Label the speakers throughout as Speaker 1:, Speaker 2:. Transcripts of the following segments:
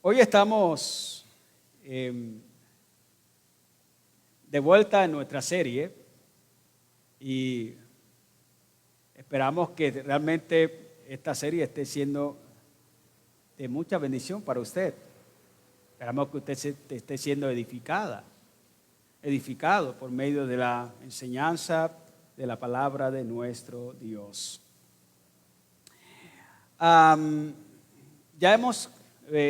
Speaker 1: Hoy estamos de vuelta en nuestra serie y esperamos que realmente esta serie esté siendo de mucha bendición para usted. Esperamos que usted esté siendo edificado por medio de la enseñanza de la palabra de nuestro Dios.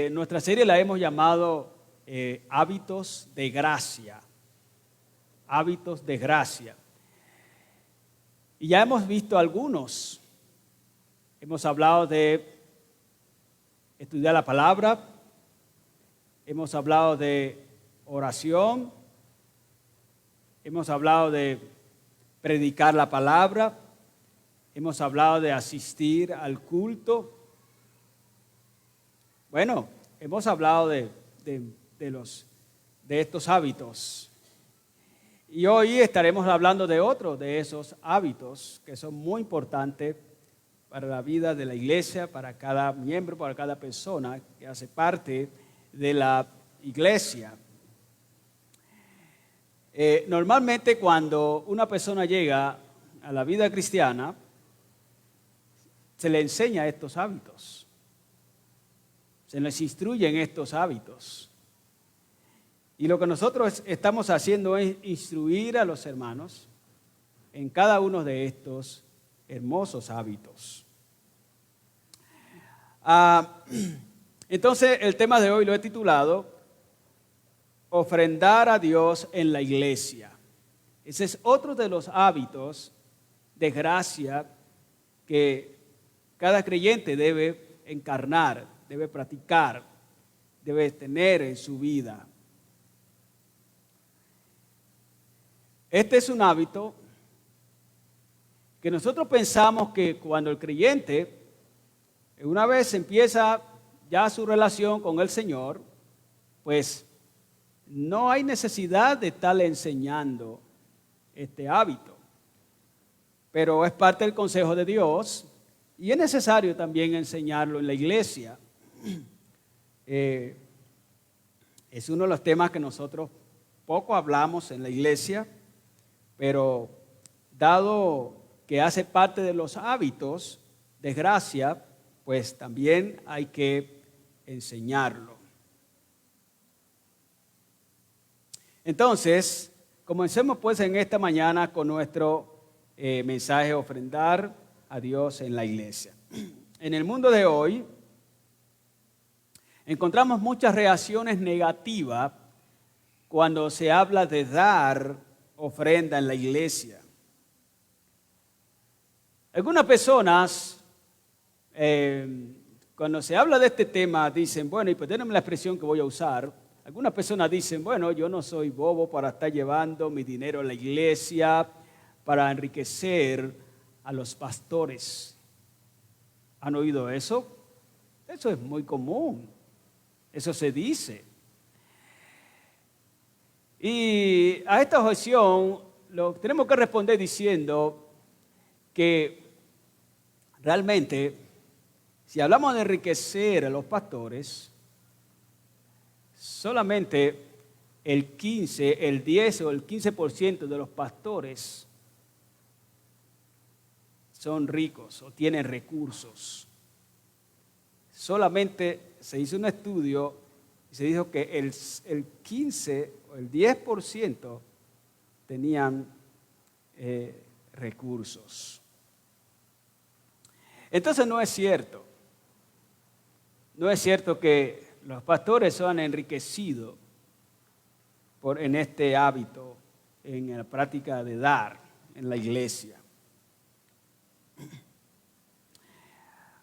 Speaker 1: Nuestra serie la hemos llamado Hábitos de Gracia. Hábitos de Gracia. Y ya hemos visto algunos. Hemos hablado de estudiar la palabra. Hemos hablado de oración. Hemos hablado de predicar la palabra. Hemos hablado de asistir al culto. Bueno, hemos hablado de estos hábitos. Y hoy estaremos hablando de otro de esos hábitos que son muy importantes para la vida de la iglesia, para cada miembro, para cada persona que hace parte de la iglesia. Normalmente cuando una persona llega a la vida cristiana, se le enseña estos hábitos. Se les instruye en estos hábitos. Y lo que nosotros estamos haciendo es instruir a los hermanos en cada uno de estos hermosos hábitos. Entonces, el tema de hoy lo he titulado Ofrendar a Dios en la iglesia. Ese es otro de los hábitos de gracia que cada creyente debe encarnar, debe practicar, debe tener en su vida. Este es un hábito que nosotros pensamos que cuando el creyente, una vez empieza ya su relación con el Señor, pues no hay necesidad de estarle enseñando este hábito. Pero es parte del consejo de Dios y es necesario también enseñarlo en la iglesia. Es uno de los temas que nosotros poco hablamos en la iglesia, pero dado que hace parte de los hábitos de gracia, pues también hay que enseñarlo. Entonces, comencemos pues en esta mañana con nuestro mensaje, ofrendar a Dios en la iglesia. En el mundo de hoy encontramos muchas reacciones negativas cuando se habla de dar ofrenda en la iglesia. Algunas personas, cuando se habla de este tema, dicen, bueno, y perdónenme la expresión que voy a usar, algunas personas dicen, bueno, yo no soy bobo para estar llevando mi dinero a la iglesia para enriquecer a los pastores. ¿Han oído eso? Eso es muy común. Eso se dice. Y a esta objeción tenemos que responder diciendo que realmente, si hablamos de enriquecer a los pastores, solamente el 10 o el 15% de los pastores son ricos o tienen recursos. Solamente se hizo un estudio y se dijo que el 15 o el 10% tenían recursos. Entonces no es cierto. No es cierto que los pastores se han enriquecido en este hábito, en la práctica de dar en la iglesia.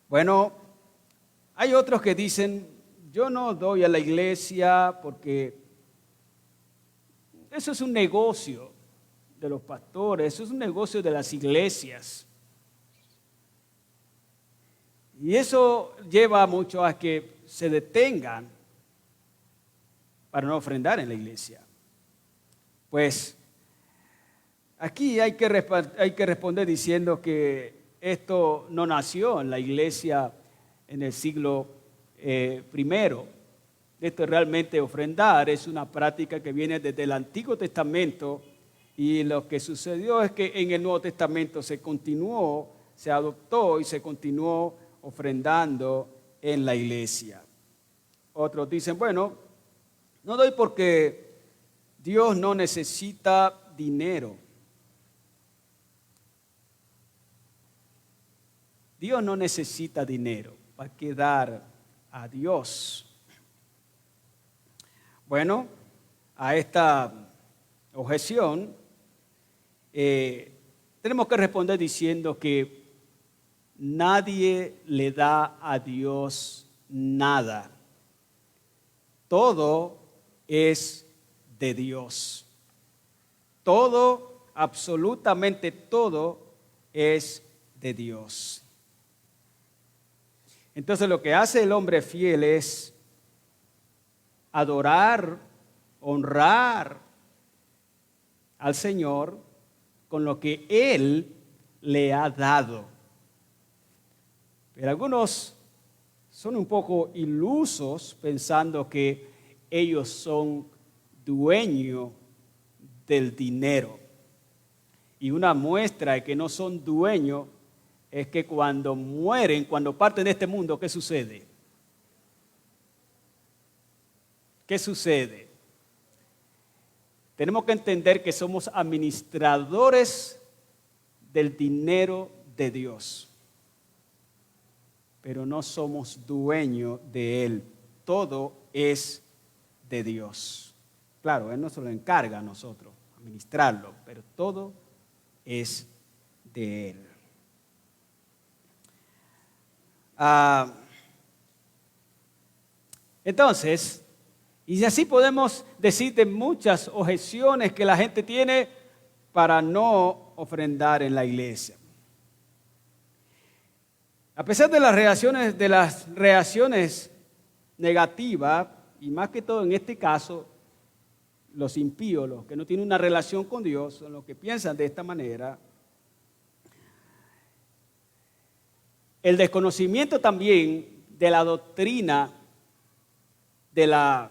Speaker 1: Bueno, hay otros que dicen, yo no doy a la iglesia porque eso es un negocio de los pastores, eso es un negocio de las iglesias. Y eso lleva mucho a que se detengan para no ofrendar en la iglesia. Pues aquí hay que responder diciendo que esto no nació en la iglesia en el siglo I. Esto realmente ofrendar es una práctica que viene desde el Antiguo Testamento, y lo que sucedió es que en el Nuevo Testamento se continuó, se adoptó y se continuó ofrendando en la iglesia. Otros dicen, bueno, no doy porque Dios no necesita dinero. Dios no necesita dinero. ¿Para qué dar a Dios? Bueno, a esta objeción tenemos que responder diciendo que nadie le da a Dios nada. Todo es de Dios. Todo, absolutamente todo, es de Dios. Entonces lo que hace el hombre fiel es adorar, honrar al Señor con lo que Él le ha dado. Pero algunos son un poco ilusos pensando que ellos son dueños del dinero. Y una muestra de que no son dueños es que cuando mueren, cuando parten de este mundo, ¿qué sucede? ¿Qué sucede? Tenemos que entender que somos administradores del dinero de Dios, pero no somos dueños de Él. Todo es de Dios. Claro, Él no se lo encarga a nosotros, administrarlo, pero todo es de Él. Entonces, y así podemos decir de muchas objeciones que la gente tiene para no ofrendar en la iglesia. A pesar de las reacciones negativas, y más que todo en este caso, los impíos, los que no tienen una relación con Dios, son los que piensan de esta manera. El desconocimiento también de la doctrina de la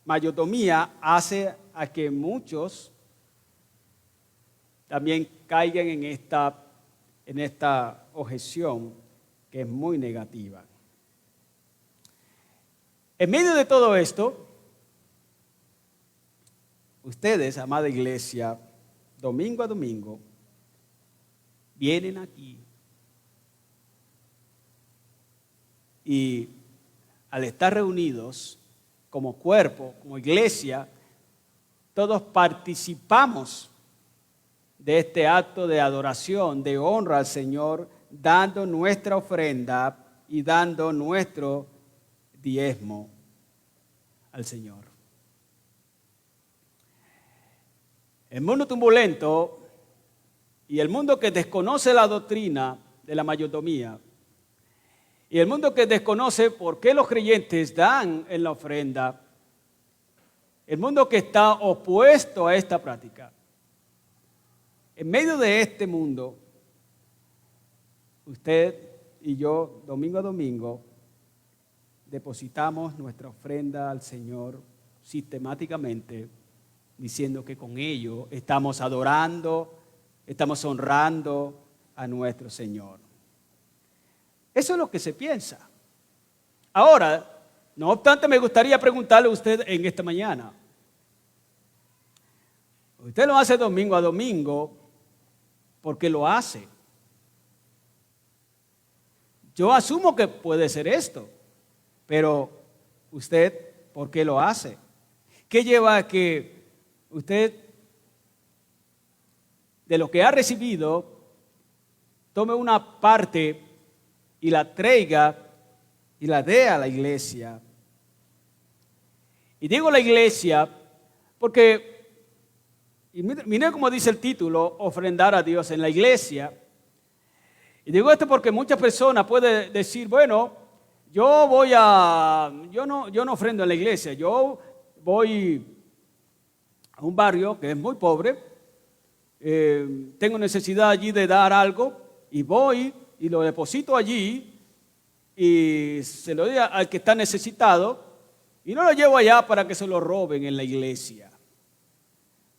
Speaker 1: mayordomía hace a que muchos también caigan en esta objeción que es muy negativa. En medio de todo esto, ustedes, amada iglesia, domingo a domingo, vienen aquí y al estar reunidos como cuerpo, como iglesia, todos participamos de este acto de adoración, de honra al Señor, dando nuestra ofrenda y dando nuestro diezmo al Señor. El mundo turbulento y el mundo que desconoce la doctrina de la mayordomía y el mundo que desconoce por qué los creyentes dan en la ofrenda, el mundo que está opuesto a esta práctica, en medio de este mundo, usted y yo, domingo a domingo, depositamos nuestra ofrenda al Señor sistemáticamente, diciendo que con ello estamos adorando, estamos honrando a nuestro Señor. Eso es lo que se piensa. Ahora, no obstante, me gustaría preguntarle a usted en esta mañana. Usted lo hace domingo a domingo, ¿por qué lo hace? Yo asumo que puede ser esto, pero usted, ¿por qué lo hace? ¿Qué lleva a que usted, de lo que ha recibido, tome una parte y la traiga y la dé a la iglesia? Y digo la iglesia porque, y mire cómo dice el título, ofrendar a Dios en la iglesia. Y digo esto porque muchas personas pueden decir, bueno, yo no ofrendo en la iglesia, yo voy a un barrio que es muy pobre, tengo necesidad allí de dar algo y voy y lo deposito allí y se lo doy al que está necesitado Y no lo llevo allá para que se lo roben en la iglesia.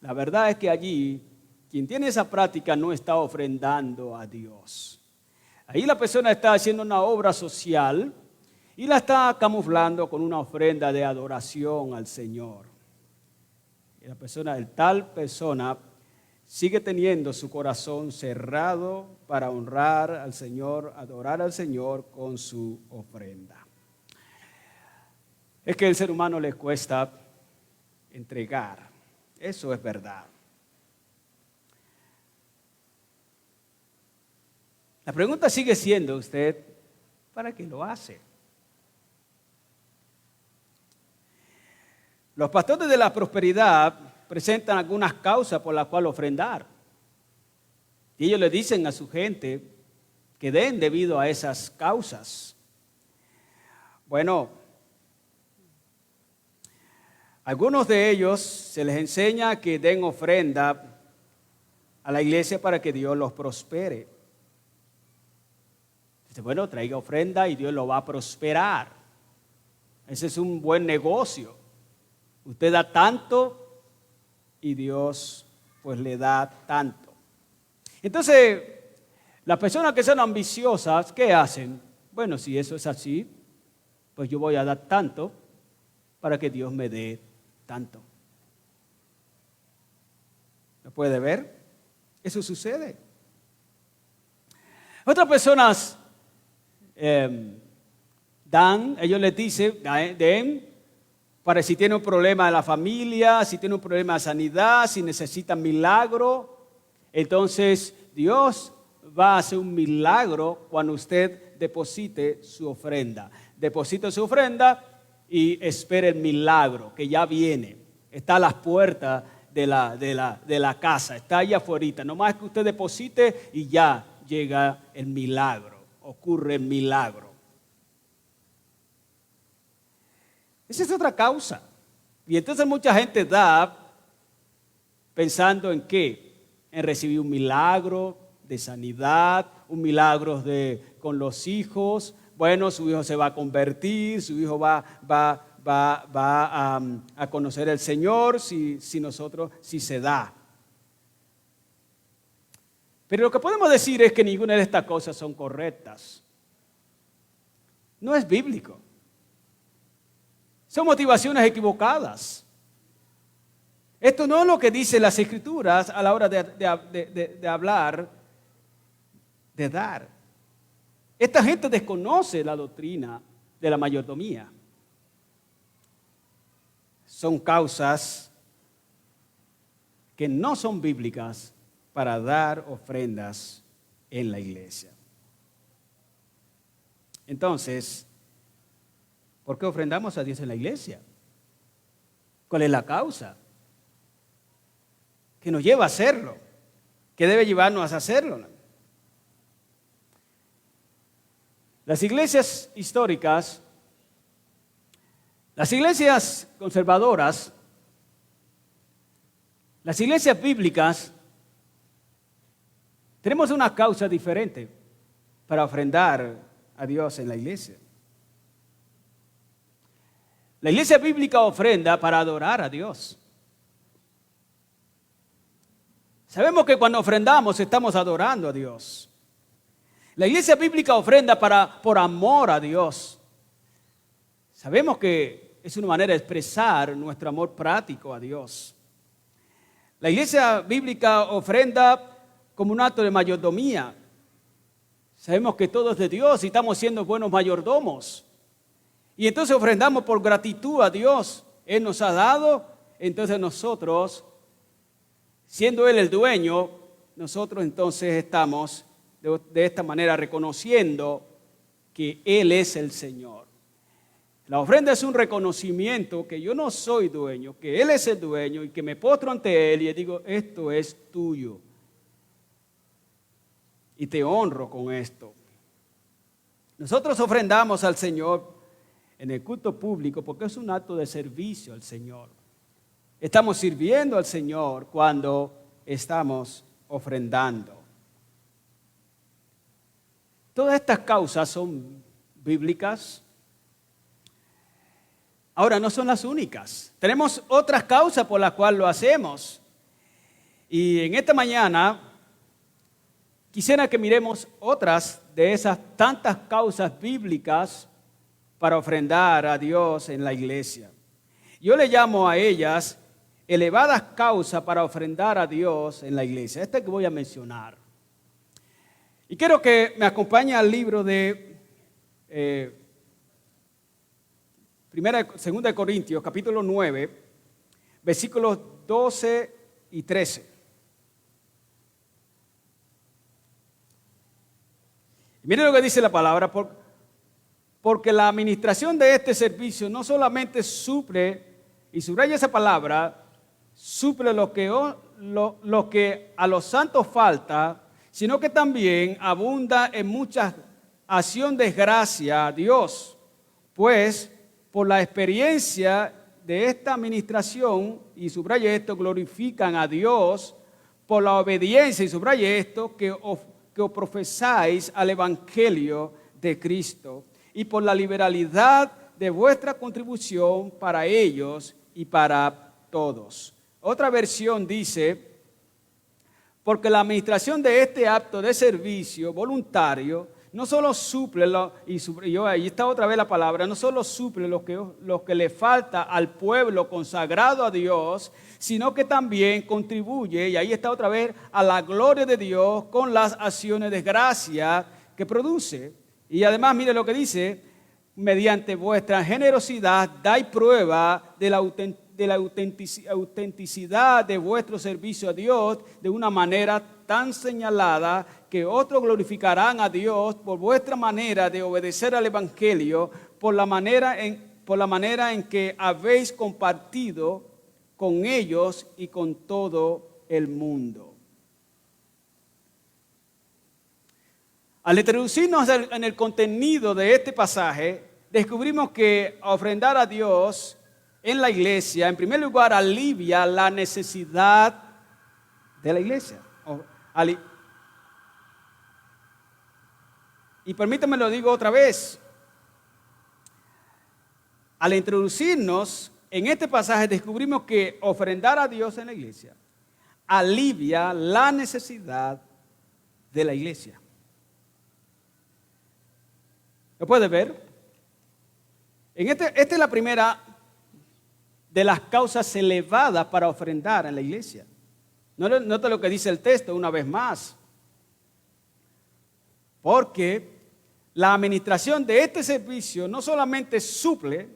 Speaker 1: La verdad es que allí, quien tiene esa práctica no está ofrendando a Dios. Ahí la persona está haciendo una obra social y la está camuflando con una ofrenda de adoración al Señor. Y tal persona sigue teniendo su corazón cerrado para honrar al Señor, adorar al Señor con su ofrenda. Es que al ser humano le cuesta entregar. Eso es verdad. La pregunta sigue siendo usted, ¿para qué lo hace? Los pastores de la prosperidad presentan algunas causas por las cuales ofrendar. Y ellos le dicen a su gente que den debido a esas causas. Bueno, algunos de ellos se les enseña que den ofrenda a la iglesia para que Dios los prospere. Dice, bueno, traiga ofrenda y Dios lo va a prosperar. Ese es un buen negocio. Usted da tanto y Dios pues le da tanto. Entonces, las personas que son ambiciosas, ¿qué hacen? Bueno, si eso es así, pues yo voy a dar tanto para que Dios me dé tanto. ¿Lo puede ver? Eso sucede. Otras personas ellos les dicen, den para si tienen un problema de la familia, si tienen un problema de sanidad, si necesitan milagro. Entonces Dios va a hacer un milagro cuando usted deposite su ofrenda. Deposite su ofrenda y espere el milagro que ya viene. Está a las puertas de la casa, está allá afuera. Nomás que usted deposite y ya llega el milagro, ocurre el milagro. Esa es otra causa. Y entonces mucha gente da pensando en qué, en recibir un milagro de sanidad, un milagro con los hijos. Bueno, su hijo se va a convertir, su hijo va a conocer al Señor si se da. Pero lo que podemos decir es que ninguna de estas cosas son correctas. No es bíblico. Son motivaciones equivocadas. Esto no es lo que dicen las Escrituras a la hora de hablar, de dar. Esta gente desconoce la doctrina de la mayordomía. Son causas que no son bíblicas para dar ofrendas en la iglesia. Entonces, ¿por qué ofrendamos a Dios en la iglesia? ¿Cuál es la causa que nos lleva a hacerlo? ¿Qué debe llevarnos a hacerlo? Las iglesias históricas, las iglesias conservadoras, las iglesias bíblicas, tenemos una causa diferente para ofrendar a Dios en la iglesia. La iglesia bíblica ofrenda para adorar a Dios. Sabemos que cuando ofrendamos estamos adorando a Dios. La iglesia bíblica ofrenda por amor a Dios. Sabemos que es una manera de expresar nuestro amor práctico a Dios. La iglesia bíblica ofrenda como un acto de mayordomía. Sabemos que todo es de Dios y estamos siendo buenos mayordomos. Y entonces ofrendamos por gratitud a Dios. Él nos ha dado, entonces nosotros, siendo Él el dueño, nosotros entonces estamos de esta manera reconociendo que Él es el Señor. La ofrenda es un reconocimiento que yo no soy dueño, que Él es el dueño y que me postro ante Él y le digo, esto es tuyo. Y te honro con esto. Nosotros ofrendamos al Señor en el culto público porque es un acto de servicio al Señor. Estamos sirviendo al Señor cuando estamos ofrendando. Todas estas causas son bíblicas. Ahora, no son las únicas. Tenemos otras causas por las cuales lo hacemos. Y en esta mañana quisiera que miremos otras de esas tantas causas bíblicas para ofrendar a Dios en la iglesia. Yo le llamo a ellas elevadas causas para ofrendar a Dios en la iglesia. Esta que voy a mencionar. Y quiero que me acompañe al libro de 2 de Corintios, capítulo 9, versículos 12 y 13. Miren lo que dice la palabra, porque la administración de este servicio no solamente suple, y subraya esa palabra, suple lo que a los santos falta, sino que también abunda en mucha acción de gracia a Dios, pues por la experiencia de esta administración, y subraya esto, glorifican a Dios por la obediencia, y subraya esto, que os profesáis al Evangelio de Cristo, y por la liberalidad de vuestra contribución para ellos y para todos. Otra versión dice, porque la administración de este acto de servicio voluntario no solo suple, ahí está otra vez la palabra, no solo suple lo que le falta al pueblo consagrado a Dios, sino que también contribuye, y ahí está otra vez, a la gloria de Dios con las acciones de gracia que produce. Y además, mire lo que dice, mediante vuestra generosidad dais prueba de la autenticidad de vuestro servicio a Dios de una manera tan señalada que otros glorificarán a Dios por vuestra manera de obedecer al Evangelio, por la manera en que habéis compartido con ellos y con todo el mundo. Al introducirnos en el contenido de este pasaje, descubrimos que ofrendar a Dios en la iglesia, en primer lugar, alivia la necesidad de la iglesia. Y permítanme lo digo otra vez. Al introducirnos en este pasaje, descubrimos que ofrendar a Dios en la iglesia alivia la necesidad de la iglesia. ¿Lo puede ver? Esta es la primera de las causas elevadas para ofrendar en la iglesia. Nota lo que dice el texto una vez más. Porque la administración de este servicio no solamente suple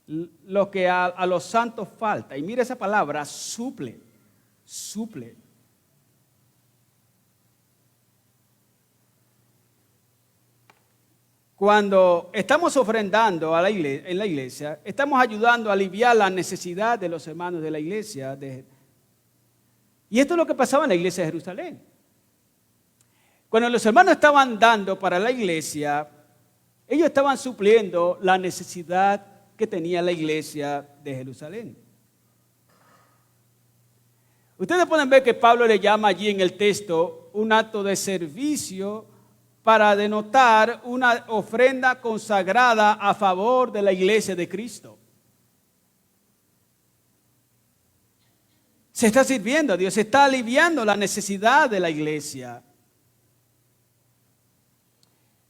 Speaker 1: lo que a los santos falta. Y mira esa palabra, suple. Cuando estamos ofrendando en la iglesia, estamos ayudando a aliviar la necesidad de los hermanos de la iglesia. Y esto es lo que pasaba en la iglesia de Jerusalén. Cuando los hermanos estaban dando para la iglesia, ellos estaban supliendo la necesidad que tenía la iglesia de Jerusalén. Ustedes pueden ver que Pablo le llama allí en el texto un acto de servicio para denotar una ofrenda consagrada a favor de la iglesia de Cristo. Se está sirviendo a Dios, se está aliviando la necesidad de la iglesia.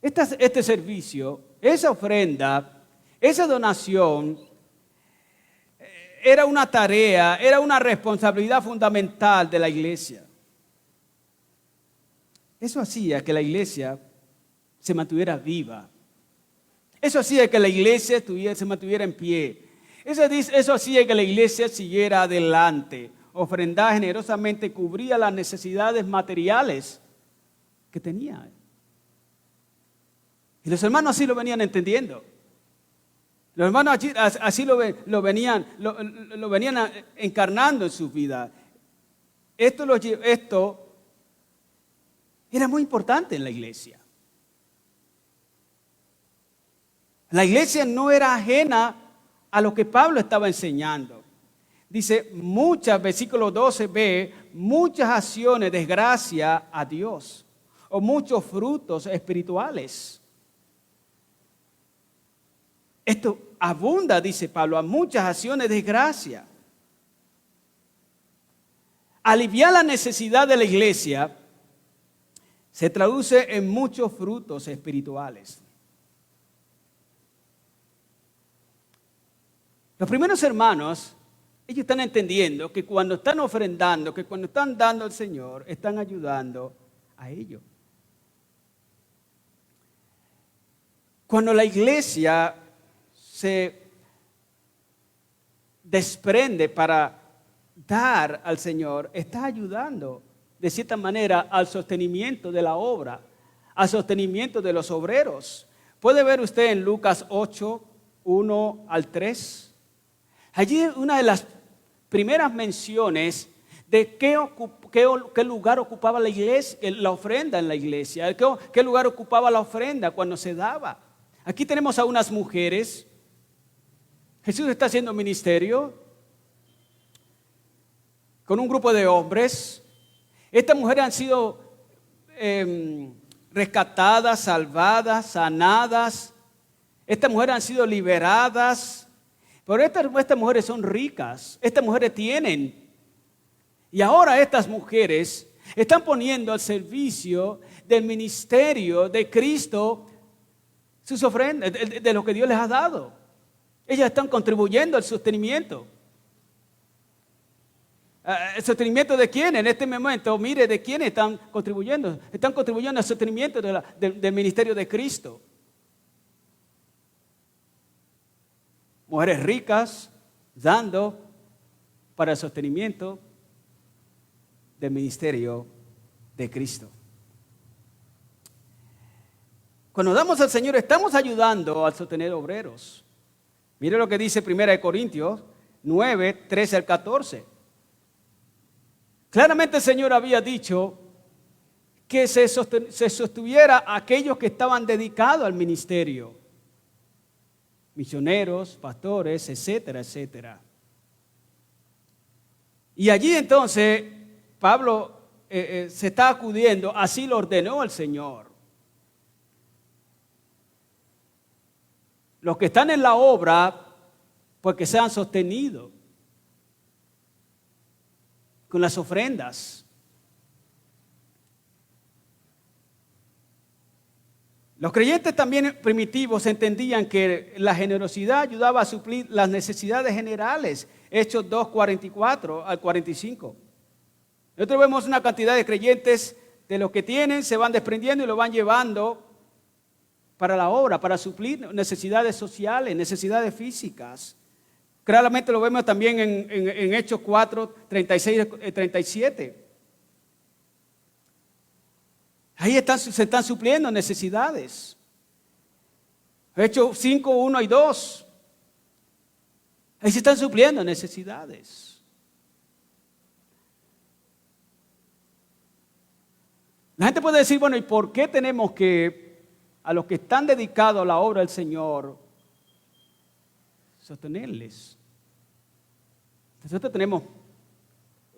Speaker 1: Este servicio, esa ofrenda, esa donación, era una tarea, era una responsabilidad fundamental de la iglesia. Eso hacía que la iglesia se mantuviera viva. Eso hacía que la iglesia se mantuviera en pie. Eso hacía que la iglesia siguiera adelante. Ofrendar generosamente cubría las necesidades materiales que tenía. Y los hermanos así lo venían entendiendo. Los hermanos así lo venían encarnando en su vida. Esto era muy importante en la iglesia. La iglesia no era ajena a lo que Pablo estaba enseñando. Dice, versículo 12b, muchas acciones de gracia a Dios, o muchos frutos espirituales. Esto abunda, dice Pablo, a muchas acciones de gracia. Aliviar la necesidad de la iglesia se traduce en muchos frutos espirituales. Los primeros hermanos, ellos están entendiendo que cuando están ofrendando, que cuando están dando al Señor, están ayudando a ellos. Cuando la iglesia se desprende para dar al Señor, está ayudando de cierta manera al sostenimiento de la obra, al sostenimiento de los obreros. Puede ver usted en Lucas 8, 1 al 3. Allí una de las primeras menciones de qué lugar ocupaba la iglesia, la ofrenda en la iglesia, qué lugar ocupaba la ofrenda cuando se daba. Aquí tenemos a unas mujeres. Jesús está haciendo ministerio con un grupo de hombres. Estas mujeres han sido rescatadas, salvadas, sanadas. Estas mujeres han sido liberadas. Pero estas mujeres son ricas. Estas mujeres tienen. Y ahora estas mujeres están poniendo al servicio del ministerio de Cristo sus ofrendas, de lo que Dios les ha dado. Ellas están contribuyendo al sostenimiento. ¿El sostenimiento de quién? En este momento, mire, ¿de quién están contribuyendo? Están contribuyendo al sostenimiento del ministerio de Cristo. Mujeres ricas dando para el sostenimiento del ministerio de Cristo. Cuando damos al Señor, estamos ayudando a sostener obreros. Mire lo que dice 1 Corintios 9, 13 al 14. Claramente el Señor había dicho que se sostuviera a aquellos que estaban dedicados al ministerio. Misioneros, pastores, etcétera, etcétera. Y allí entonces Pablo se está acudiendo, así lo ordenó el Señor. Los que están en la obra, pues que sean sostenidos con las ofrendas. Los creyentes también primitivos entendían que la generosidad ayudaba a suplir las necesidades generales. Hechos 2, 44 al 45. Nosotros vemos una cantidad de creyentes de lo que tienen, se van desprendiendo y lo van llevando para la obra, para suplir necesidades sociales, necesidades físicas. Claramente lo vemos también en Hechos 4, 36 y 37. Ahí se están supliendo necesidades. Hechos 5, 1 y 2. Ahí se están supliendo necesidades. La gente puede decir, bueno, ¿y por qué tenemos que a los que están dedicados a la obra del Señor sostenerles? Nosotros tenemos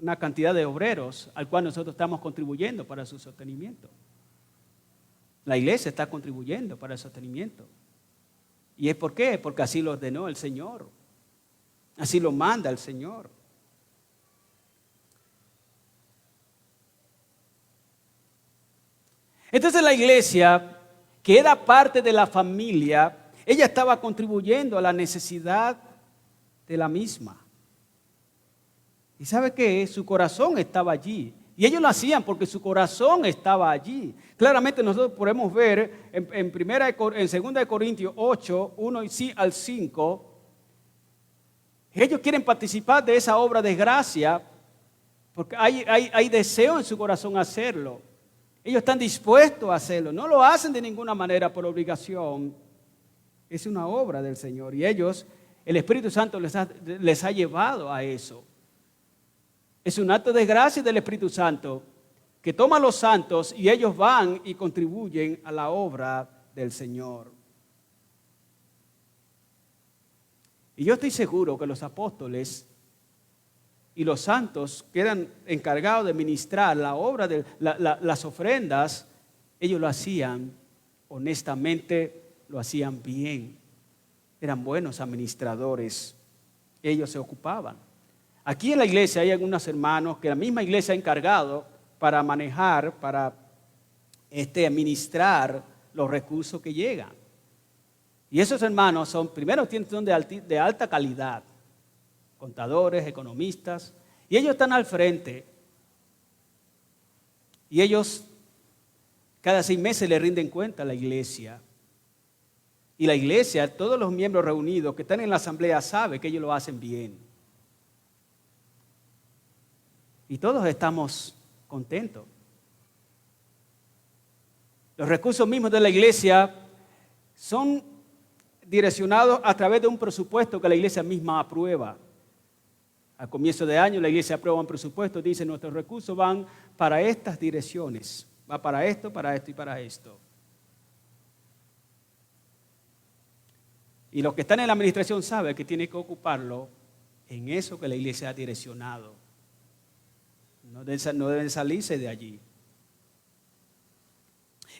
Speaker 1: una cantidad de obreros al cual nosotros estamos contribuyendo para su sostenimiento. La iglesia está contribuyendo para el sostenimiento. ¿Y es por qué? Porque así lo ordenó el Señor. Así lo manda el Señor. Entonces la iglesia, que era parte de la familia, ella estaba contribuyendo a la necesidad de la misma. ¿Y sabe qué? Su corazón estaba allí. Y ellos lo hacían porque su corazón estaba allí. Claramente nosotros podemos ver en 2 Corintios 8, 1 al 5, ellos quieren participar de esa obra de gracia porque hay deseo en su corazón hacerlo. Ellos están dispuestos a hacerlo. No lo hacen de ninguna manera por obligación. Es una obra del Señor. Y ellos, el Espíritu Santo les ha llevado a eso. Es un acto de gracia del Espíritu Santo que toma a los santos y ellos van y contribuyen a la obra del Señor. Y yo estoy seguro que los apóstoles y los santos que eran encargados de ministrar la obra de las ofrendas, ellos lo hacían honestamente, lo hacían bien. eran buenos administradores, ellos se ocupaban. Aquí en la iglesia hay algunos hermanos que la misma iglesia ha encargado para manejar, para administrar los recursos que llegan. Y esos hermanos son de alta calidad, contadores, economistas, y ellos están al frente. Y ellos cada 6 meses le rinden cuenta a la iglesia. Y la iglesia, todos los miembros reunidos que están en la asamblea saben que ellos lo hacen bien. Y todos estamos contentos. Los recursos mismos de la iglesia son direccionados a través de un presupuesto que la iglesia misma aprueba. A comienzo de año la iglesia aprueba un presupuesto, dice nuestros recursos van para estas direcciones, va para esto y para esto. Y los que están en la administración saben que tienen que ocuparlo en eso que la iglesia ha direccionado. No deben salirse de allí.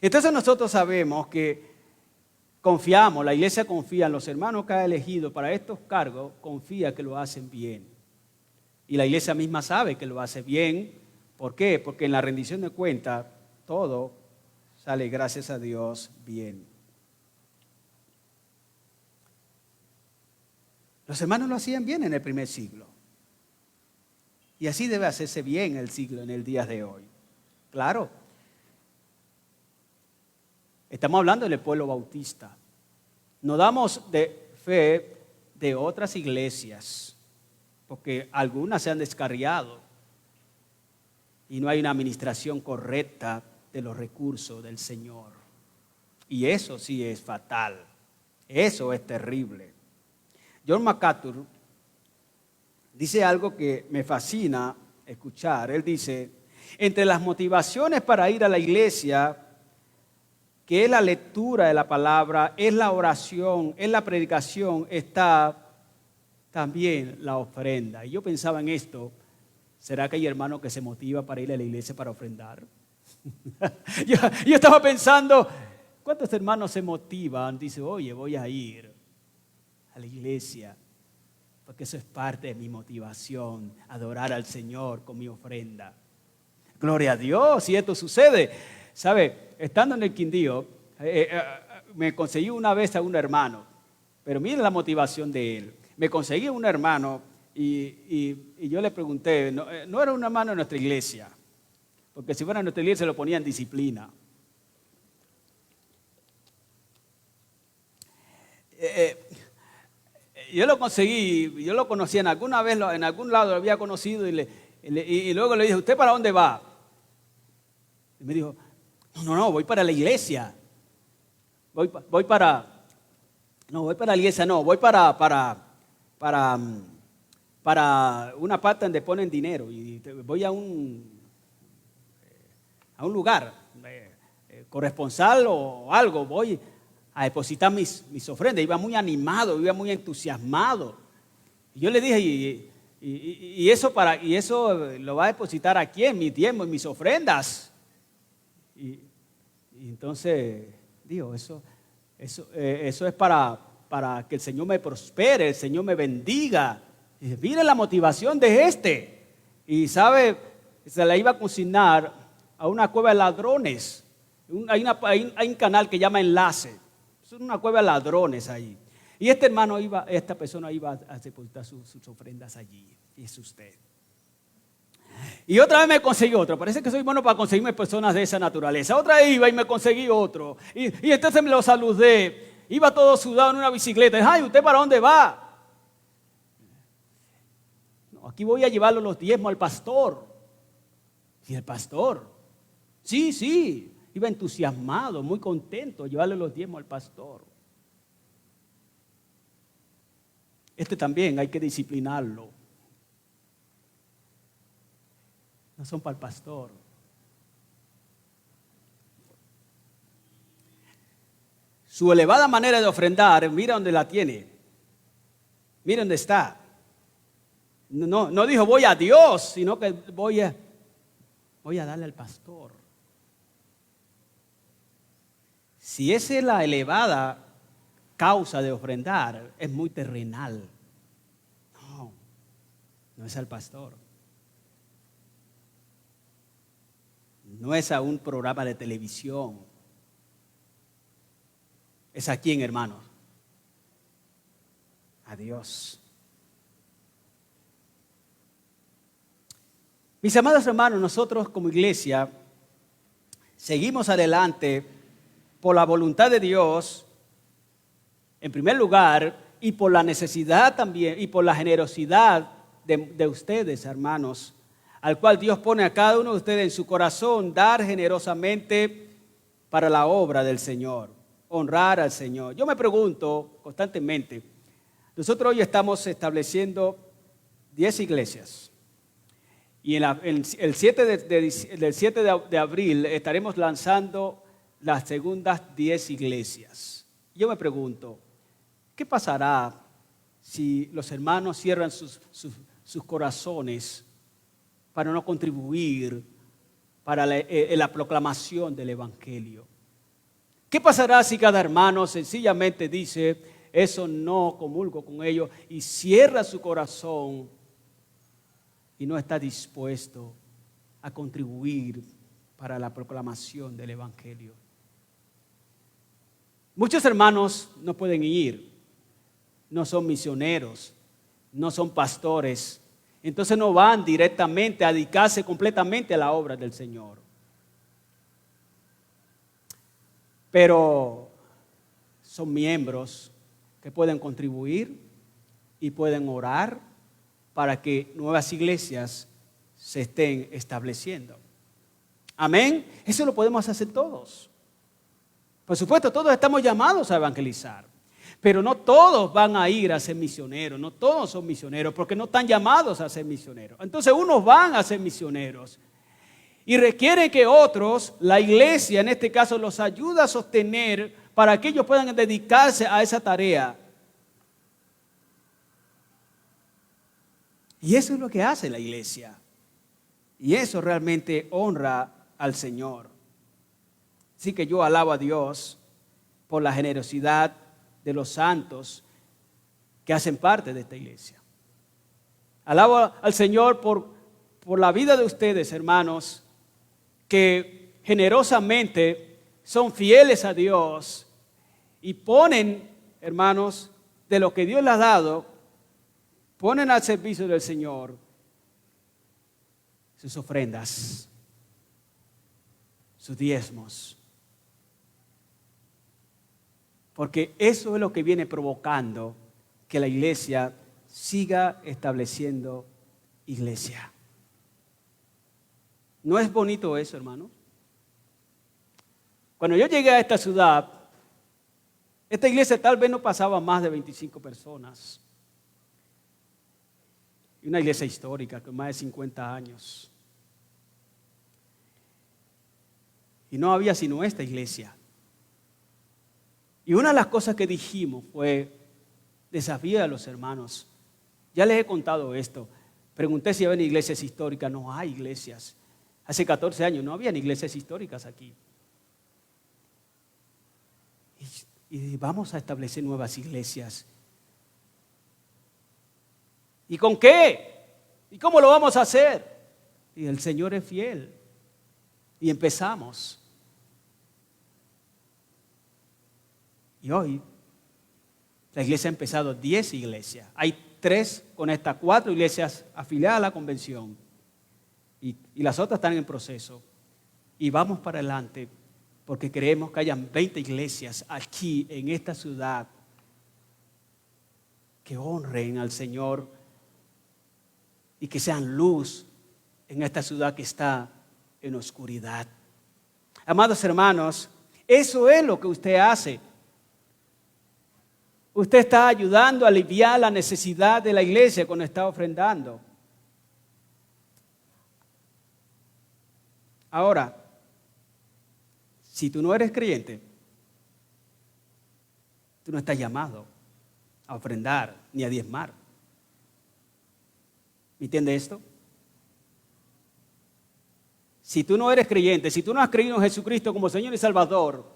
Speaker 1: Entonces nosotros sabemos que confiamos, la iglesia confía en los hermanos que ha elegido para estos cargos, confía que lo hacen bien. Y la iglesia misma sabe que lo hace bien. ¿Por qué? Porque en la rendición de cuentas todo sale, gracias a Dios, bien. Los hermanos lo hacían bien en el primer siglo. Y así debe hacerse bien en el día de hoy. Claro. Estamos hablando del pueblo bautista. No damos de fe de otras iglesias, porque algunas se han descarriado y no hay una administración correcta de los recursos del Señor. Y eso sí es fatal. Eso es terrible. John MacArthur dice algo que me fascina escuchar. Él dice, entre las motivaciones para ir a la iglesia, que es la lectura de la palabra, es la oración, es la predicación, está también la ofrenda. Y yo pensaba en esto, ¿será que hay hermanos que se motivan para ir a la iglesia para ofrendar? yo estaba pensando, ¿cuántos hermanos se motivan? Dice, oye, voy a ir a la iglesia, porque eso es parte de mi motivación, adorar al Señor con mi ofrenda. Gloria a Dios, si esto sucede. ¿Sabe? Estando en el Quindío, me conseguí una vez a un hermano, pero miren la motivación de él. Me conseguí un hermano y yo le pregunté, no era un hermano de nuestra iglesia, porque si fuera de nuestra iglesia lo ponía en disciplina. Yo lo conseguí, yo lo conocía alguna vez, en algún lado lo había conocido y luego le dije, ¿usted para dónde va? Y me dijo, no, voy para la iglesia. Voy para la iglesia, no, voy para una parte donde ponen dinero y voy a un lugar corresponsal o algo, voy a depositar mis ofrendas. Iba muy animado, iba muy entusiasmado. Y yo le dije, ¿y eso lo va a depositar aquí en mi diezmo, en mis ofrendas? Y entonces digo, eso es para que el Señor me prospere, el Señor me bendiga. Y dice, mire la motivación de este. Y sabe, se la iba a consignar a una cueva de ladrones. Hay un canal que llama Enlace. Es una cueva de ladrones ahí. Y esta persona iba a depositar sus ofrendas allí. Fíjese usted. Y otra vez me conseguí otro. Parece que soy bueno para conseguirme personas de esa naturaleza. Otra vez iba y me conseguí otro. Y entonces me lo saludé. Iba todo sudado en una bicicleta. Y, ay, ¿usted para dónde va? No, aquí voy a llevarle los diezmos al pastor. Y el pastor, sí, iba entusiasmado, muy contento de llevarle los diezmos al pastor. También hay que disciplinarlo. No son para el pastor. Su elevada manera de ofrendar, mira dónde la tiene. Mira dónde está. No dijo voy a Dios, sino que voy a darle al pastor. Si esa es la elevada causa de ofrendar es muy terrenal. No, no es al pastor. No es a un programa de televisión. Es a quién, hermanos. A Dios. Mis amados hermanos, nosotros como iglesia seguimos adelante por la voluntad de Dios, en primer lugar, y por la necesidad también, y por la generosidad de ustedes, hermanos, al cual Dios pone a cada uno de ustedes en su corazón, dar generosamente para la obra del Señor, honrar al Señor. Yo me pregunto constantemente, nosotros hoy estamos estableciendo 10 iglesias. Y el 7 de abril estaremos lanzando las segundas 10 iglesias. Yo me pregunto, ¿qué pasará si los hermanos cierran sus corazones para no contribuir para la proclamación del Evangelio? ¿Qué pasará si cada hermano sencillamente dice, eso no comulgo con ellos, y cierra su corazón y no está dispuesto a contribuir para la proclamación del Evangelio? Muchos hermanos no pueden ir, no son misioneros, no son pastores, entonces no van directamente a dedicarse completamente a la obra del Señor. Pero son miembros que pueden contribuir y pueden orar para que nuevas iglesias se estén estableciendo. Amén. Eso lo podemos hacer todos. Por supuesto, todos estamos llamados a evangelizar, pero no todos van a ir a ser misioneros, no todos son misioneros porque no están llamados a ser misioneros. Entonces unos van a ser misioneros y requieren que otros, la iglesia en este caso, los ayude a sostener para que ellos puedan dedicarse a esa tarea. Y eso es lo que hace la iglesia. Y eso realmente honra al Señor. Así que yo alabo a Dios por la generosidad de los santos que hacen parte de esta iglesia. Alabo al Señor por la vida de ustedes, hermanos, que generosamente son fieles a Dios y ponen, hermanos, de lo que Dios les ha dado, ponen al servicio del Señor sus ofrendas, sus diezmos. Porque eso es lo que viene provocando que la iglesia siga estableciendo iglesia. ¿No es bonito eso, hermano? Cuando yo llegué a esta ciudad, esta iglesia tal vez no pasaba más de 25 personas. Y una iglesia histórica con más de 50 años. Y no había sino esta iglesia. Y una de las cosas que dijimos fue, desafía a los hermanos. Ya les he contado esto. Pregunté si había iglesias históricas. No hay iglesias. Hace 14 años no había iglesias históricas aquí. Y vamos a establecer nuevas iglesias. ¿Y con qué? ¿Y cómo lo vamos a hacer? Y el Señor es fiel. Y empezamos. Y hoy la iglesia ha empezado 10 iglesias. Hay 3 con estas 4 iglesias afiliadas a la convención. Y las otras están en proceso. Y vamos para adelante porque queremos que hayan 20 iglesias aquí en esta ciudad que honren al Señor y que sean luz en esta ciudad que está en oscuridad. Amados hermanos, eso es lo que usted hace. Usted está ayudando a aliviar la necesidad de la iglesia cuando está ofrendando. Ahora, si tú no eres creyente, tú no estás llamado a ofrendar ni a diezmar. ¿Me entiende esto? Si tú no eres creyente, si tú no has creído en Jesucristo como Señor y Salvador,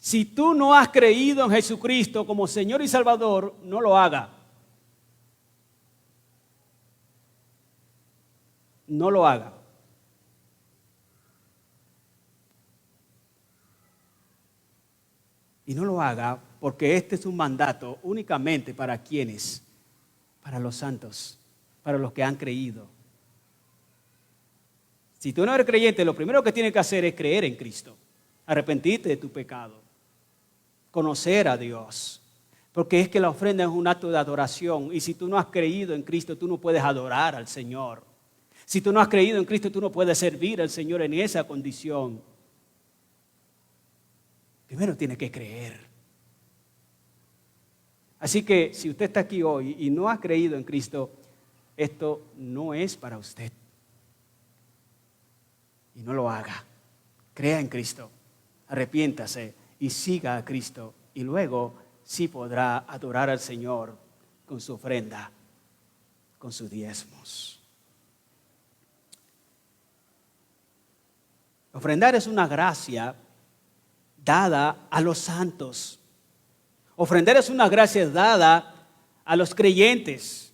Speaker 1: Si tú no has creído en Jesucristo como Señor y Salvador, no lo haga. No lo haga. Y no lo haga porque este es un mandato únicamente para quienes, para los santos, para los que han creído. Si tú no eres creyente, lo primero que tienes que hacer es creer en Cristo, arrepentirte de tu pecado, conocer a Dios, porque es que la ofrenda es un acto de adoración y si tú no has creído en Cristo, tú no puedes adorar al Señor. Si tú no has creído en Cristo, tú no puedes servir al Señor en esa condición. Primero tiene que creer. Así que si usted está aquí hoy y no ha creído en Cristo, esto no es para usted. Y no lo haga. Crea en Cristo, arrepiéntase y siga a Cristo. Y luego sí podrá adorar al Señor con su ofrenda, con sus diezmos. Ofrendar es una gracia dada a los santos. Ofrendar es una gracia dada a los creyentes,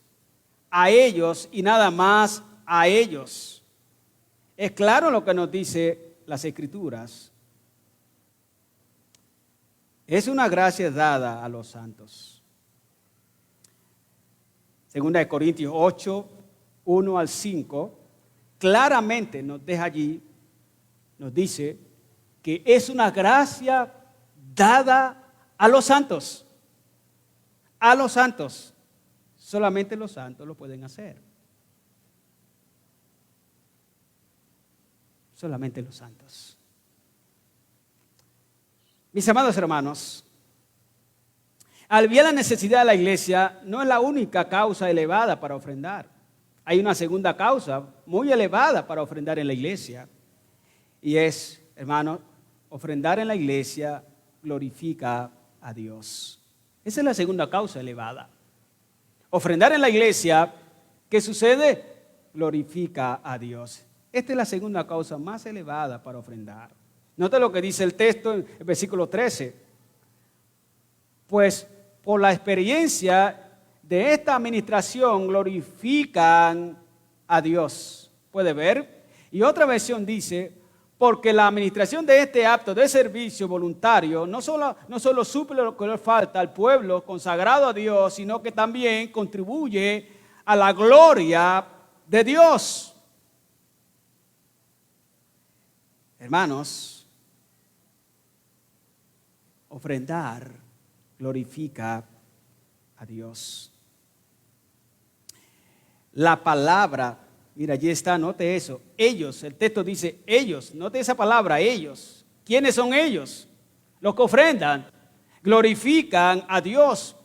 Speaker 1: a ellos y nada más a ellos. Es claro lo que nos dice las Escrituras. Es una gracia dada a los santos. Segunda de Corintios 8, 1 al 5, claramente nos deja allí, nos dice que es una gracia dada a los santos. A los santos. Solamente los santos lo pueden hacer. Solamente los santos. Mis amados hermanos, aliviar la necesidad de la iglesia no es la única causa elevada para ofrendar. Hay una segunda causa muy elevada para ofrendar en la iglesia. Y es, hermanos, ofrendar en la iglesia glorifica a Dios. Esa es la segunda causa elevada. Ofrendar en la iglesia, ¿qué sucede? Glorifica a Dios. Esta es la segunda causa más elevada para ofrendar. Nota lo que dice el texto en el versículo 13. Pues por la experiencia de esta administración glorifican a Dios. ¿Puede ver? Y otra versión dice, porque la administración de este acto de servicio voluntario no solo suple lo que le falta al pueblo consagrado a Dios, sino que también contribuye a la gloria de Dios. Hermanos, ofrendar glorifica a Dios. La palabra, mira, allí está, note eso. Ellos, el texto dice ellos, note esa palabra, ellos. ¿Quiénes son ellos? Los que ofrendan, glorifican a Dios.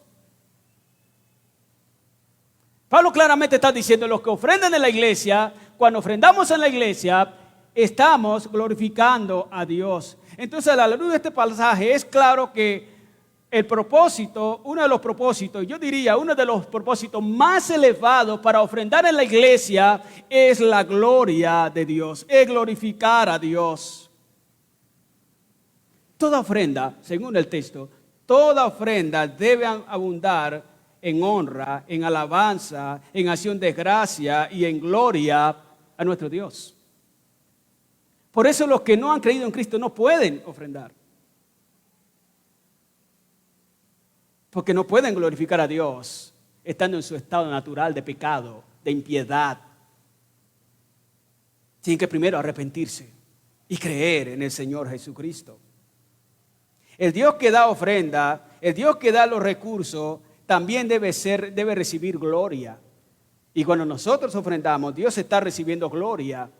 Speaker 1: Pablo claramente está diciendo, los que ofrendan en la iglesia, cuando ofrendamos en la iglesia, estamos glorificando a Dios. Entonces, a la luz de este pasaje, es claro que el propósito, uno de los propósitos, yo diría uno de los propósitos más elevados para ofrendar en la iglesia es la gloria de Dios, es glorificar a Dios. Toda ofrenda, según el texto, toda ofrenda debe abundar en honra, en alabanza, en acción de gracia y en gloria a nuestro Dios. Por eso los que no han creído en Cristo no pueden ofrendar. Porque no pueden glorificar a Dios estando en su estado natural de pecado, de impiedad. Tienen que primero arrepentirse y creer en el Señor Jesucristo. El Dios que da ofrenda, el Dios que da los recursos, también debe recibir gloria. Y cuando nosotros ofrendamos, Dios está recibiendo gloria.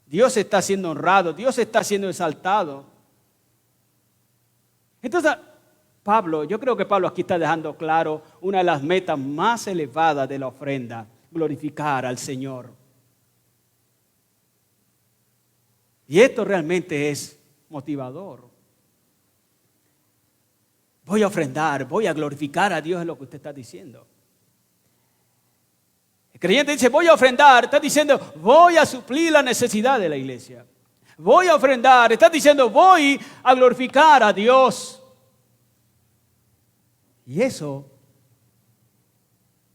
Speaker 1: Dios está siendo honrado, Dios está siendo exaltado. Entonces, yo creo que Pablo aquí está dejando claro una de las metas más elevadas de la ofrenda, glorificar al Señor. Y esto realmente es motivador. Voy a ofrendar, voy a glorificar a Dios, es lo que usted está diciendo. El creyente dice, voy a ofrendar, está diciendo, voy a suplir la necesidad de la iglesia. voy a ofrendar. Estás diciendo, voy a glorificar a Dios. Y eso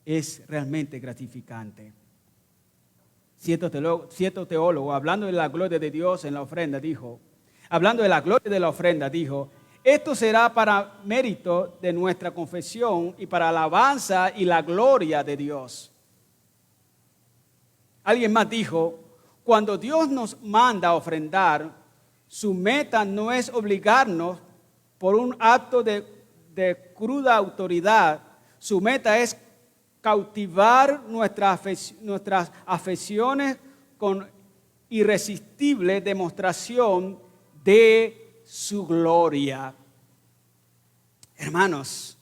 Speaker 1: es realmente gratificante. Cierto teólogo, hablando de la gloria de Dios en la ofrenda, dijo, esto será para mérito de nuestra confesión y para alabanza y la gloria de Dios. Alguien más dijo, cuando Dios nos manda a ofrendar, su meta no es obligarnos por un acto de cruda autoridad. Su meta es cautivar nuestras afecciones con irresistible demostración de su gloria. Hermanos,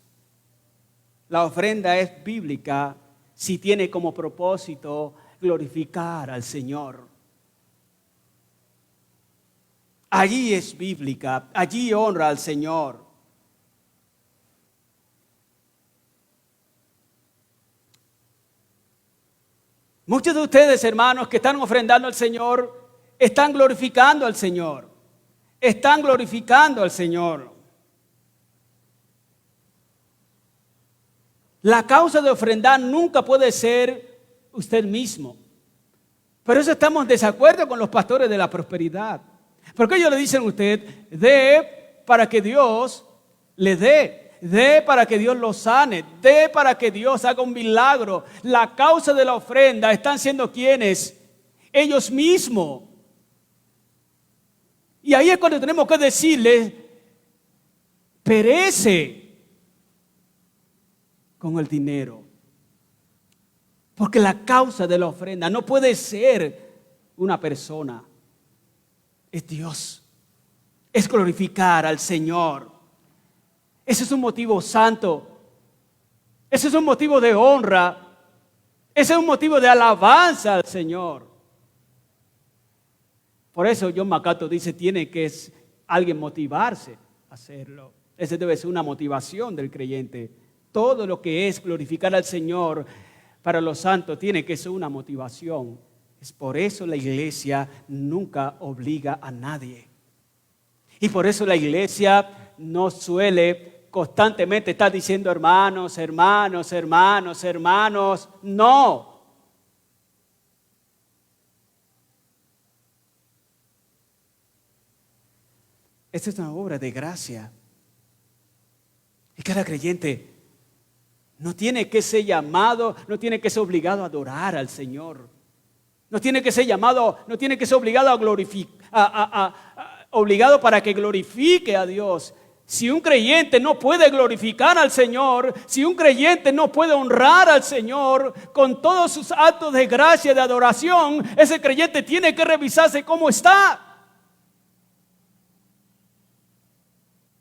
Speaker 1: la ofrenda es bíblica si tiene como propósito glorificar al Señor. Allí es bíblica, allí honra al Señor. Muchos de ustedes, hermanos, que están ofrendando al Señor, están glorificando al Señor. Están glorificando al Señor. La causa de ofrendar nunca puede ser usted mismo. Por eso estamos en desacuerdo con los pastores de la prosperidad. Porque ellos le dicen a usted, dé para que Dios le dé. Dé para que Dios lo sane. Dé para que Dios haga un milagro. La causa de la ofrenda están siendo ¿quiénes? Ellos mismos. Y ahí es cuando tenemos que decirles, perece con el dinero. Porque la causa de la ofrenda no puede ser una persona. Es Dios. Es glorificar al Señor. Ese es un motivo santo. Ese es un motivo de honra. Ese es un motivo de alabanza al Señor. Por eso John MacArthur dice, tiene que alguien motivarse a hacerlo. Esa debe ser una motivación del creyente. Todo lo que es glorificar al Señor para los santos tiene que ser una motivación. Es por eso la iglesia nunca obliga a nadie. Y por eso la iglesia no suele constantemente estar diciendo hermanos, hermanos, hermanos, hermanos. No. Esta es una obra de gracia. Y cada creyente no tiene que ser llamado, no tiene que ser obligado a adorar al Señor. No tiene que ser llamado, no tiene que ser obligado a glorificar, obligado para que glorifique a Dios. Si un creyente no puede glorificar al Señor, si un creyente no puede honrar al Señor con todos sus actos de gracia, de adoración, ese creyente tiene que revisarse cómo está.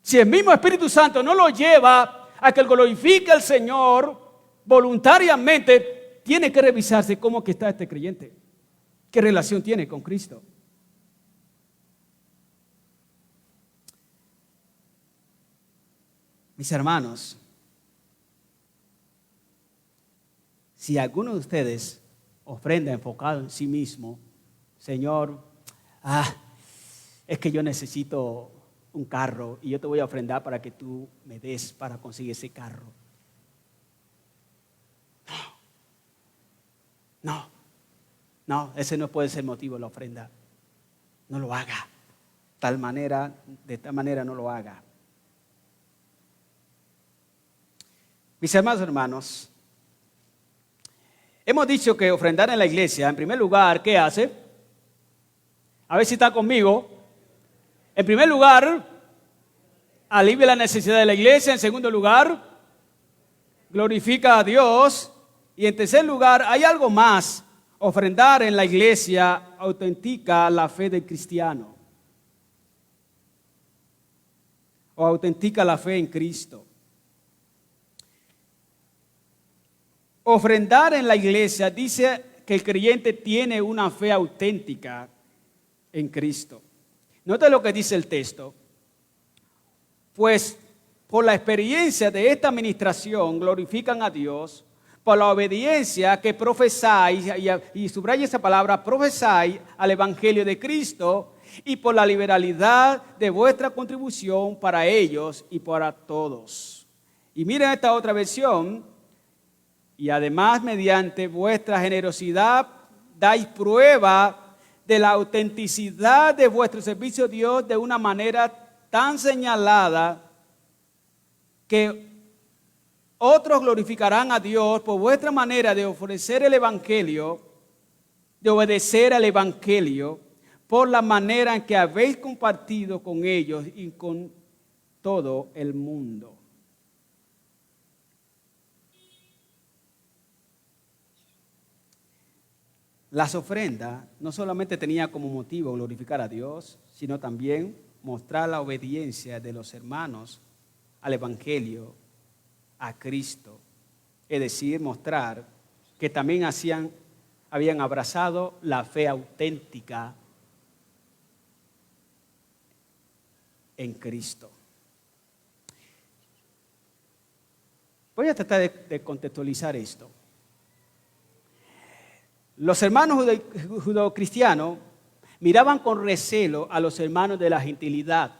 Speaker 1: Si el mismo Espíritu Santo no lo lleva a que glorifique al Señor voluntariamente, tiene que revisarse cómo que está este creyente. ¿Qué relación tiene con Cristo? Mis hermanos, si alguno de ustedes ofrenda enfocado en sí mismo, Señor, es que yo necesito un carro y yo te voy a ofrendar para que tú me des para conseguir ese carro. No, ese no puede ser motivo de la ofrenda. No lo haga. De tal manera no lo haga. Mis hermanos, hemos dicho que ofrendar en la iglesia, en primer lugar, ¿qué hace? A ver si está conmigo. En primer lugar, alivia la necesidad de la iglesia. En segundo lugar, glorifica a Dios. Y en tercer lugar, hay algo más. Ofrendar en la iglesia autentica la fe del cristiano. O autentica la fe en Cristo. Ofrendar en la iglesia dice que el creyente tiene una fe auténtica en Cristo. Nota lo que dice el texto. Pues por la experiencia de esta administración glorifican a Dios, por la obediencia que profesáis, y subraya esa palabra, profesáis al Evangelio de Cristo, y por la liberalidad de vuestra contribución para ellos y para todos. Y miren esta otra versión, y además mediante vuestra generosidad dais prueba de la autenticidad de vuestro servicio a Dios de una manera tan señalada que otros glorificarán a Dios por vuestra manera de ofrecer el Evangelio, de obedecer al Evangelio, por la manera en que habéis compartido con ellos y con todo el mundo. Las ofrendas no solamente tenían como motivo glorificar a Dios, sino también mostrar la obediencia de los hermanos al Evangelio, a Cristo. Es decir, mostrar que también habían abrazado la fe auténtica en Cristo. Voy a tratar de contextualizar esto. Los hermanos judeocristianos miraban con recelo a los hermanos de la gentilidad.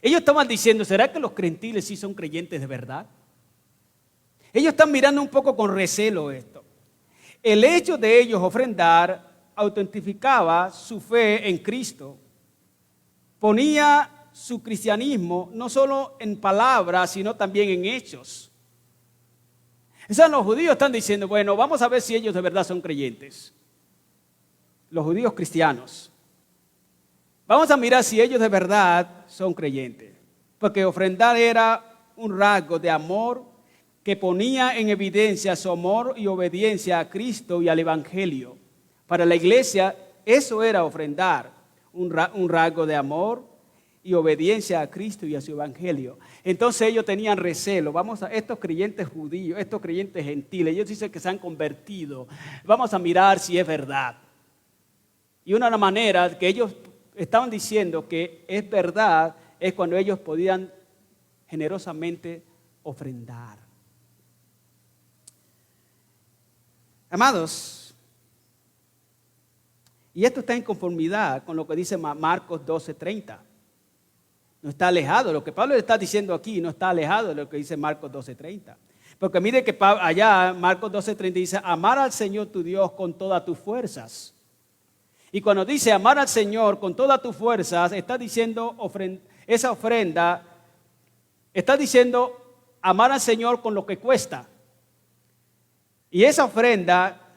Speaker 1: Ellos estaban diciendo, ¿será que los gentiles sí son creyentes de verdad? Ellos están mirando un poco con recelo esto. El hecho de ellos ofrendar autentificaba su fe en Cristo. Ponía su cristianismo no solo en palabras, sino también en hechos. O sea, los judíos están diciendo, bueno, vamos a ver si ellos de verdad son creyentes. Los judíos cristianos. Vamos a mirar si ellos de verdad son creyentes. Porque ofrendar era un rasgo de amor que ponía en evidencia su amor y obediencia a Cristo y al Evangelio. Para la iglesia, eso era ofrendar, un rasgo de amor y obediencia a Cristo y a su Evangelio. Entonces ellos tenían recelo. Estos creyentes judíos, estos creyentes gentiles, ellos dicen que se han convertido. Vamos a mirar si es verdad. Y una de las maneras que ellos estaban diciendo que es verdad es cuando ellos podían generosamente ofrendar. Amados, y esto está en conformidad con lo que dice Marcos 12:30. No está alejado. Lo que Pablo está diciendo aquí no está alejado de lo que dice Marcos 12:30. Porque mire que allá Marcos 12:30 dice, amar al Señor tu Dios con todas tus fuerzas. Y cuando dice amar al Señor con todas tus fuerzas, está diciendo esa ofrenda, está diciendo amar al Señor con lo que cuesta. Y esa ofrenda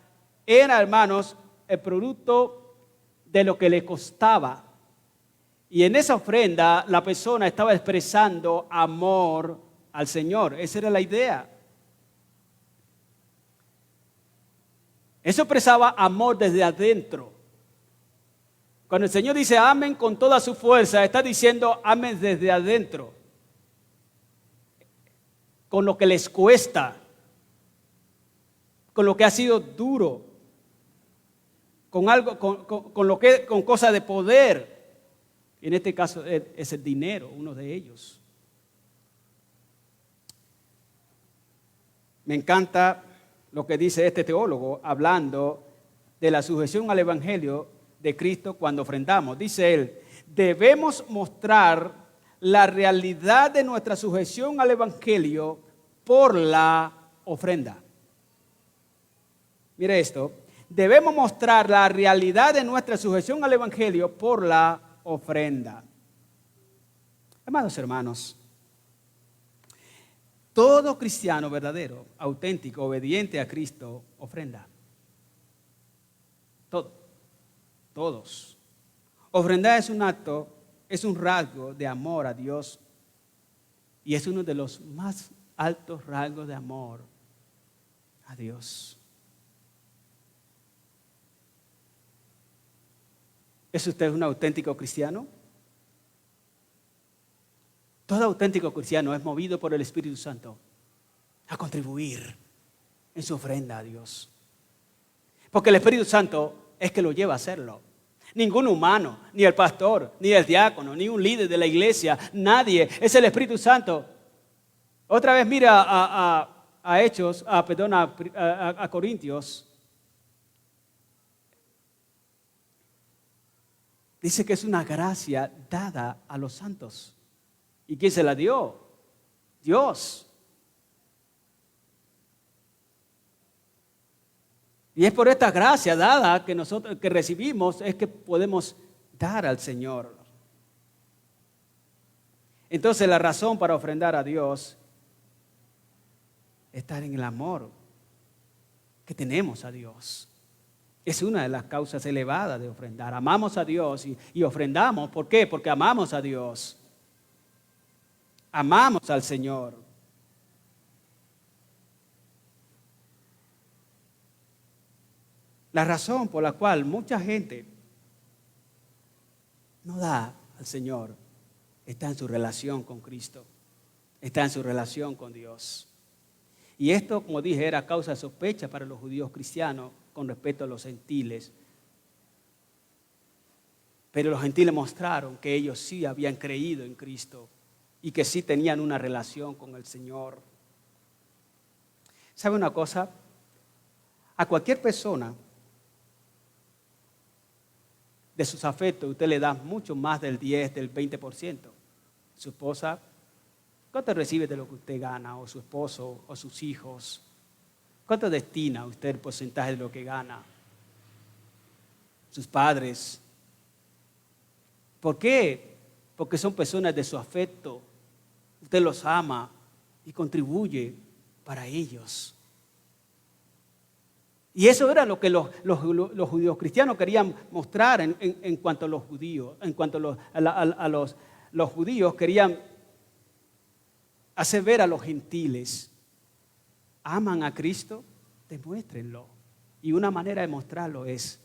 Speaker 1: era, hermanos, el producto de lo que le costaba. Y en esa ofrenda la persona estaba expresando amor al Señor. Esa era la idea. Eso expresaba amor desde adentro. Cuando el Señor dice amen con toda su fuerza, está diciendo amen desde adentro. Con lo que les cuesta. Con lo que ha sido duro. Con cosas de poder. En este caso es el dinero, uno de ellos. Me encanta lo que dice este teólogo hablando de la sujeción al Evangelio de Cristo cuando ofrendamos. Dice él, debemos mostrar la realidad de nuestra sujeción al Evangelio por la ofrenda. Mire esto, debemos mostrar la realidad de nuestra sujeción al Evangelio por la ofrenda. Hermanos, todo cristiano verdadero, auténtico, obediente a Cristo, ofrenda. Todos. Ofrendar es un acto, es un rasgo de amor a Dios y es uno de los más altos rasgos de amor a Dios. ¿Es usted un auténtico cristiano? Todo auténtico cristiano es movido por el Espíritu Santo a contribuir en su ofrenda a Dios. Porque el Espíritu Santo es que lo lleva a hacerlo. Ningún humano, ni el pastor, ni el diácono, ni un líder de la iglesia, nadie, es el Espíritu Santo. Otra vez mira a Corintios, dice que es una gracia dada a los santos. ¿Y quién se la dio? Dios. Y es por esta gracia dada que nosotros que recibimos es que podemos dar al Señor. Entonces la razón para ofrendar a Dios es estar en el amor que tenemos a Dios. Es una de las causas elevadas de ofrendar. Amamos a Dios y ofrendamos. ¿Por qué? Porque amamos a Dios. Amamos al Señor. La razón por la cual mucha gente no da al Señor está en su relación con Cristo, está en su relación con Dios. Y esto, como dije, era causa de sospecha para los judíos cristianos con respecto a los gentiles. Pero los gentiles mostraron que ellos sí habían creído en Cristo y que sí tenían una relación con el Señor. ¿Sabe una cosa? A cualquier persona de sus afectos usted le da mucho más del 10, del 20%. Su esposa, ¿cuánto recibe de lo que usted gana? O su esposo, o sus hijos. ¿Cuánto destina usted el porcentaje de lo que gana? Sus padres. ¿Por qué? Porque son personas de su afecto. Usted los ama y contribuye para ellos. Y eso era lo que los judíos cristianos querían mostrar en cuanto a los judíos. En cuanto a los judíos querían hacer ver a los gentiles. ¿Aman a Cristo? Demuéstrenlo. Y una manera de mostrarlo es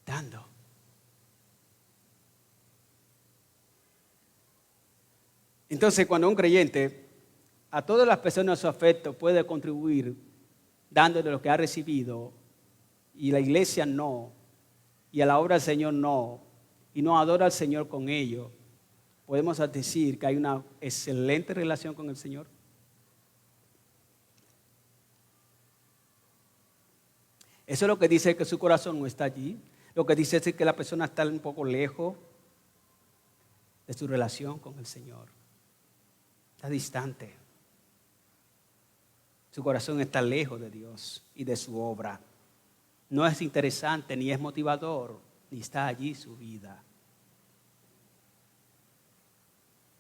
Speaker 1: dando. Entonces, cuando un creyente a todas las personas de su afecto puede contribuir dándole lo que ha recibido, y la iglesia no, y a la obra del Señor no, y no adora al Señor con ello, podemos decir que hay una excelente relación con el Señor. Eso es lo que dice que su corazón no está allí. Lo que dice es que la persona está un poco lejos de su relación con el Señor. Está distante. Su corazón está lejos de Dios y de su obra. No es interesante, ni es motivador, ni está allí su vida.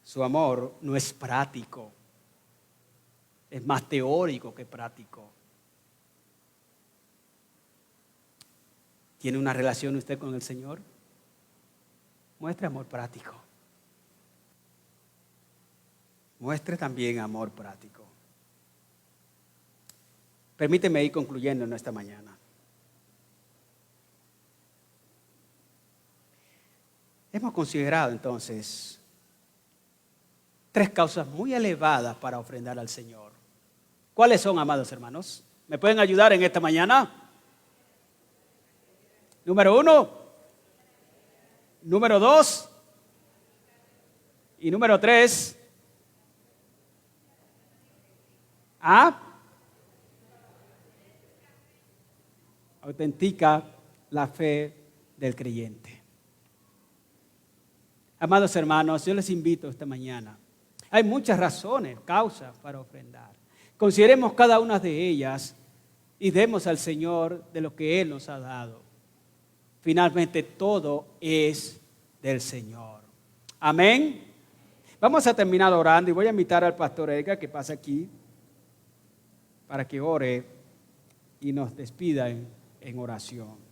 Speaker 1: Su amor no es práctico. Es más teórico que práctico. ¿Tiene una relación usted con el Señor? Muestre amor práctico. Muestre también amor práctico. Permíteme ir concluyendo en esta mañana. Hemos considerado entonces 3 causas muy elevadas para ofrendar al Señor. ¿Cuáles son, amados hermanos? ¿Me pueden ayudar en esta mañana? Número 1, número 2 y número 3. Autentica la fe del creyente. Amados hermanos, yo les invito esta mañana. Hay muchas razones, causas para ofrendar. Consideremos cada una de ellas y demos al Señor de lo que Él nos ha dado. Finalmente todo es del Señor. Amén. Vamos a terminar orando y voy a invitar al pastor Edgar que pase aquí para que ore y nos despida en oración.